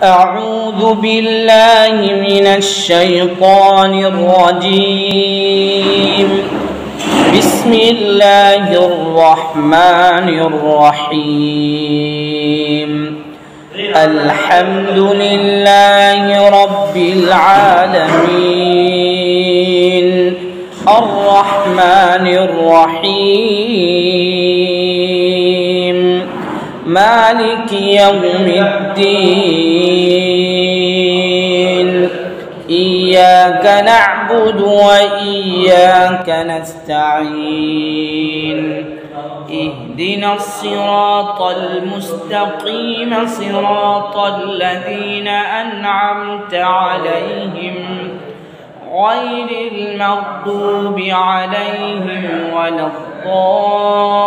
أعوذ بالله من الشيطان الرجيم. بسم الله الرحمن الرحيم. الحمد لله رب العالمين الرحمن الرحيم مالك يوم الدين. إياك نعبد وإياك نستعين. اهدنا الصراط المستقيم صراط الذين أنعمت عليهم غير المغضوب عليهم ولا الضالين.